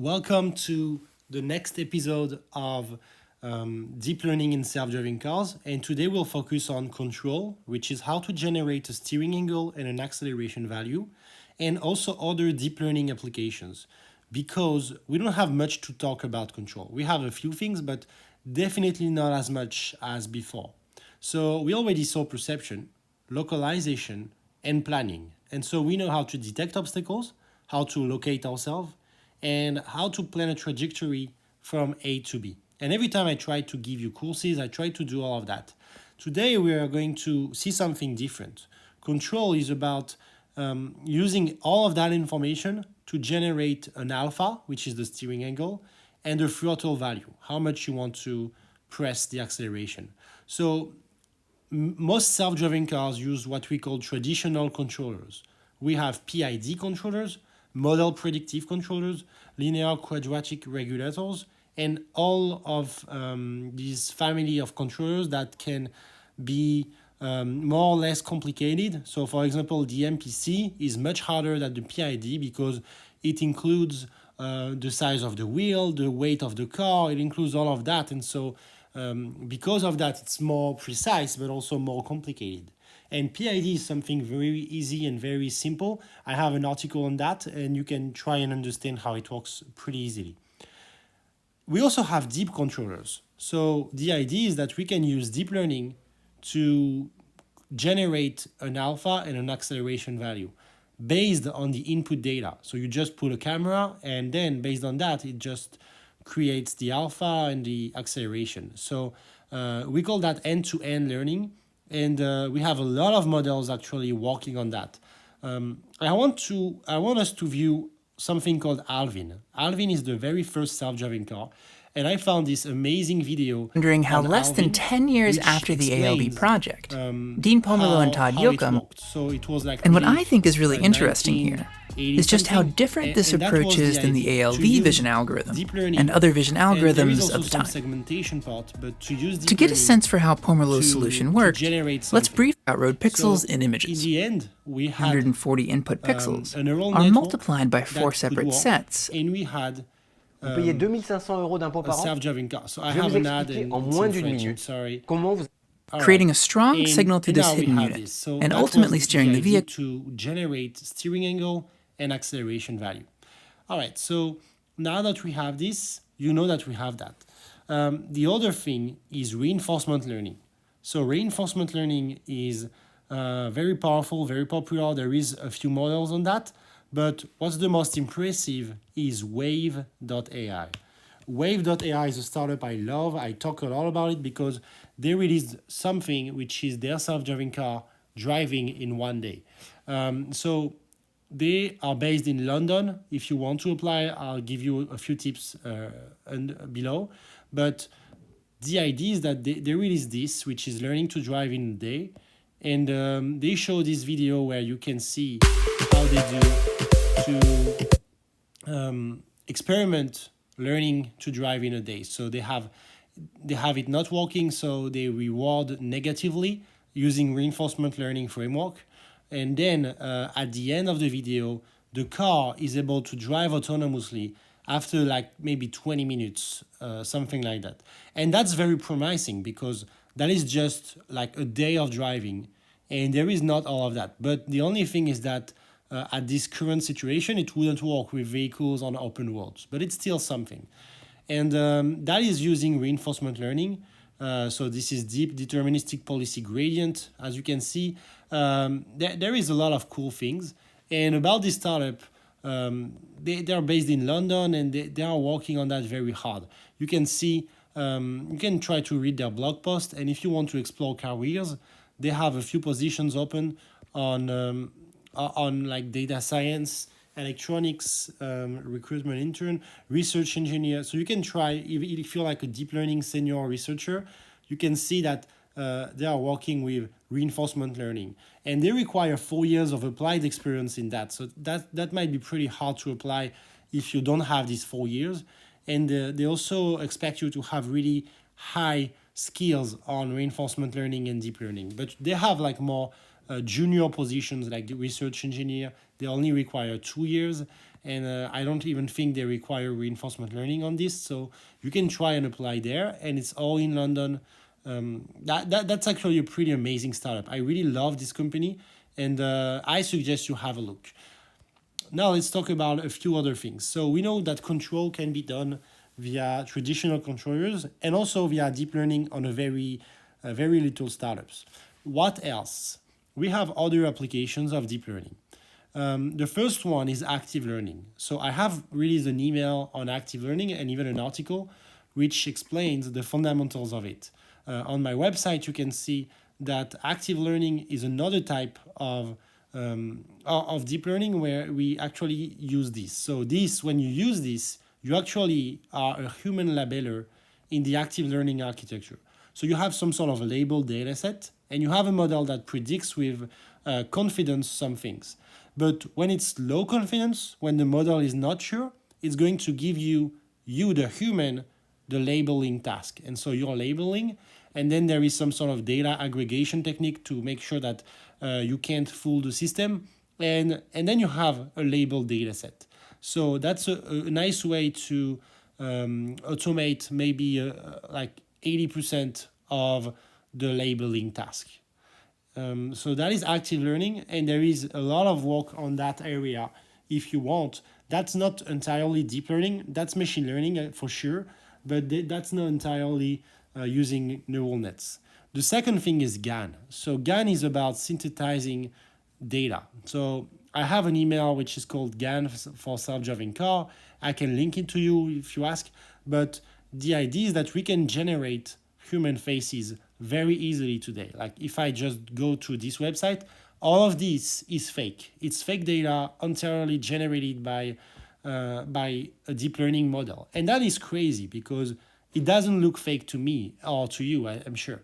Welcome to the next episode of Deep Learning in Self-Driving Cars. And today we'll focus on control, which is how to generate a steering angle and an acceleration value, and also other deep learning applications. Because we don't have much to talk about control. We have a few things, but definitely not as much as before. So we already saw perception, localization, and planning. And so we know how to detect obstacles, how to locate ourselves, and how to plan a trajectory from A to B. And every time I try to give you courses, I try to do all of that. Today we are going to see something different. Control is about using all of that information to generate an alpha, which is the steering angle, and a throttle value, how much you want to press the acceleration. So most self-driving cars use what we call traditional controllers. We have PID controllers, model predictive controllers, linear quadratic regulators, and all of these family of controllers that can be more or less complicated. So for example, the MPC is much harder than the PID because it includes the size of the wheel, the weight of the car, it includes all of that. And so because of that, it's more precise, but also more complicated. And PID is something very easy and very simple. I have an article on that, and you can try and understand how it works pretty easily. We also have deep controllers. So the idea is that we can use deep learning to generate an alpha and an acceleration value based on the input data. So you just put a camera, and then based on that, it just creates the alpha and the acceleration. So we call that end-to-end learning. And we have a lot of models actually working on that. I want us to view something called Alvin. Alvin is the very first self-driving car. And I found this amazing video. Wondering how less Alvin, than 10 years after the ALV project, Dean Pomerleau and Todd Yoakum, so it was like and what really, I think is really interesting here is just how different this approach is than the ALV vision algorithm and other vision algorithms of the time. Segmentation part, but to use To get a sense for how Pomerleau's solution worked, let's brief out road pixels in images. In the end, we had 140 input pixels a neural are network multiplied by 4 that separate could work, sets. and we had Vous payez 2 500 € d'impôts a par an. self-driving car. So I Je vais have vous an ad expliquer and en it's moins in d'une French, I'm minute sorry. comment vous All Creating right. a strong And signal through this now we hidden have unit, this. So and that ultimately was steering the idea vehicle. to generate steering angle and acceleration value. All right, so now that we have this, you know that we have that. The other thing is reinforcement learning. So reinforcement learning is very powerful, very popular. There is a few models on that, but what's the most impressive is Wave.ai. Wave.ai is a startup I love. I talk a lot about it because they released something which is their self-driving car driving in one day. So they are based in London. If you want to apply, I'll give you a few tips below. But the idea is that they released this, which is learning to drive in a day. And they show this video where you can see how they do to experiment learning to drive in a day. So they have it not working, so they reward negatively using reinforcement learning framework. And then at the end of the video, the car is able to drive autonomously after like maybe 20 minutes, something like that. And that's very promising because that is just like a day of driving, and there is not all of that. But the only thing is that at this current situation, it wouldn't work with vehicles on open roads, but it's still something. And that is using reinforcement learning. So this is deep deterministic policy gradient. As you can see, there is a lot of cool things. And about this startup, they are based in London, and they are working on that very hard. You can see, you can try to read their blog post, and if you want to explore careers, they have a few positions open on like data science, electronics, recruitment intern, research engineer. So you can try, if you're like a deep learning senior researcher, you can see that they are working with reinforcement learning. And they require 4 years of applied experience in that. So that might be pretty hard to apply if you don't have these 4 years. And they also expect you to have really high skills on reinforcement learning and deep learning. But they have like more junior positions like the research engineer, they only require 2 years. And I don't even think they require reinforcement learning on this. So you can try and apply there. And it's all in London. That's actually a pretty amazing startup. I really love this company. And I suggest you have a look. Now let's talk about a few other things. So we know that control can be done via traditional controllers and also via deep learning on a very little startups. What else? We have other applications of deep learning. The first one is active learning. So I have released an email on active learning and even an article which explains the fundamentals of it. On my website, you can see that active learning is another type of deep learning where we actually use this. So this, when you use this, you actually are a human labeler in the active learning architecture. So you have some sort of a labeled data set, and you have a model that predicts with confidence some things. But when it's low confidence, when the model is not sure, it's going to give you the human, the labeling task. And so you're labeling, and then there is some sort of data aggregation technique to make sure that you can't fool the system. And then you have a labeled data set. So that's a nice way to automate maybe like 80% of the labeling task. So that is active learning, and there is a lot of work on that area if you want. That's not entirely deep learning, that's machine learning for sure, but that's not entirely using neural nets. The second thing is GAN. So GAN is about synthesizing data. So I have an email which is called GAN for self-driving car. I can link it to you if you ask, but the idea is that we can generate human faces very easily today. Like if I just go to this website, all of this is fake. It's fake data entirely generated by a deep learning model. And that is crazy because it doesn't look fake to me or to you, I'm sure.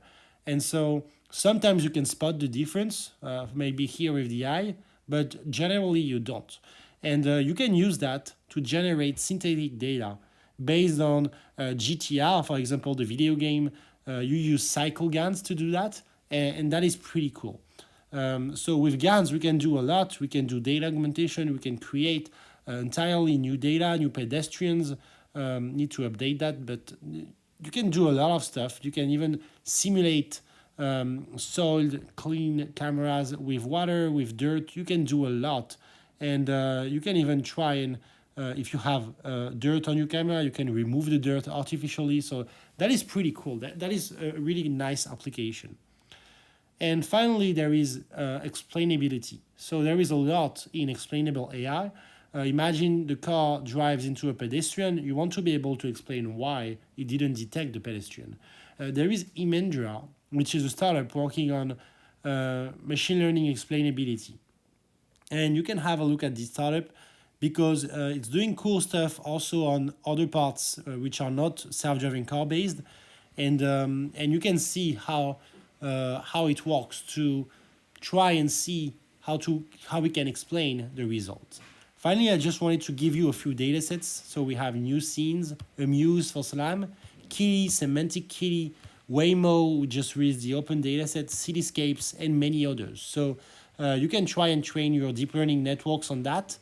And so sometimes you can spot the difference, maybe here with the eye, but generally you don't. And you can use that to generate synthetic data based on GTR, for example, the video game. You use cycle GANs to do that, and that is pretty cool. So with GANs, we can do a lot. We can do data augmentation. We can create entirely new data, new pedestrians. Need to update that, but you can do a lot of stuff. You can even simulate soiled, clean cameras with water, with dirt. You can do a lot. And you can even try and, if you have dirt on your camera, you can remove the dirt artificially. So that is pretty cool. That is a really nice application. And finally, there is explainability. So there is a lot in explainable AI. Imagine the car drives into a pedestrian. You want to be able to explain why it didn't detect the pedestrian. There is Imendra, which is a startup working on machine learning explainability. And you can have a look at this startup because it's doing cool stuff also on other parts which are not self-driving car based. And you can see how it works to try and see how we can explain the results. Finally, I just wanted to give you a few data sets. So we have new scenes, Amuse for SLAM, Kitty, Semantic Kitty, Waymo, we just released the open dataset, Cityscapes, and many others. So you can try and train your deep learning networks on that.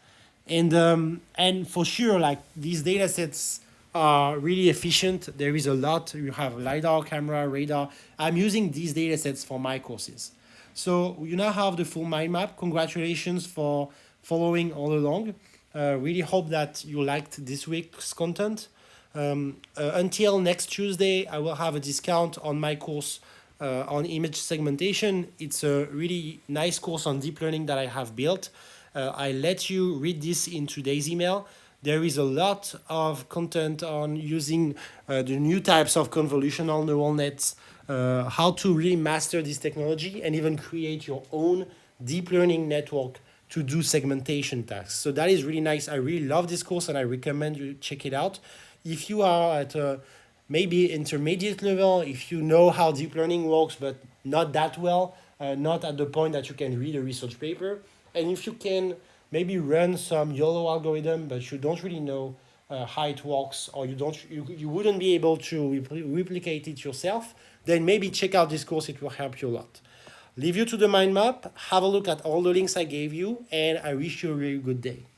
And for sure, like these datasets are really efficient. There is a lot. You have LiDAR, camera, radar. I'm using these datasets for my courses. So you now have the full MindMap. Congratulations for following all along. Really hope that you liked this week's content. Until next Tuesday, I will have a discount on my course on image segmentation. It's a really nice course on deep learning that I have built. I let you read this in today's email. There is a lot of content on using the new types of convolutional neural nets, how to really master this technology and even create your own deep learning network to do segmentation tasks. So that is really nice. I really love this course and I recommend you check it out. If you are at a maybe intermediate level, if you know how deep learning works, but not that well, not at the point that you can read a research paper, and if you can maybe run some YOLO algorithm, but you don't really know how it works, or you wouldn't be able to replicate it yourself, then maybe check out this course. It will help you a lot. Leave you to the mind map, have a look at all the links I gave you, and I wish you a very good day.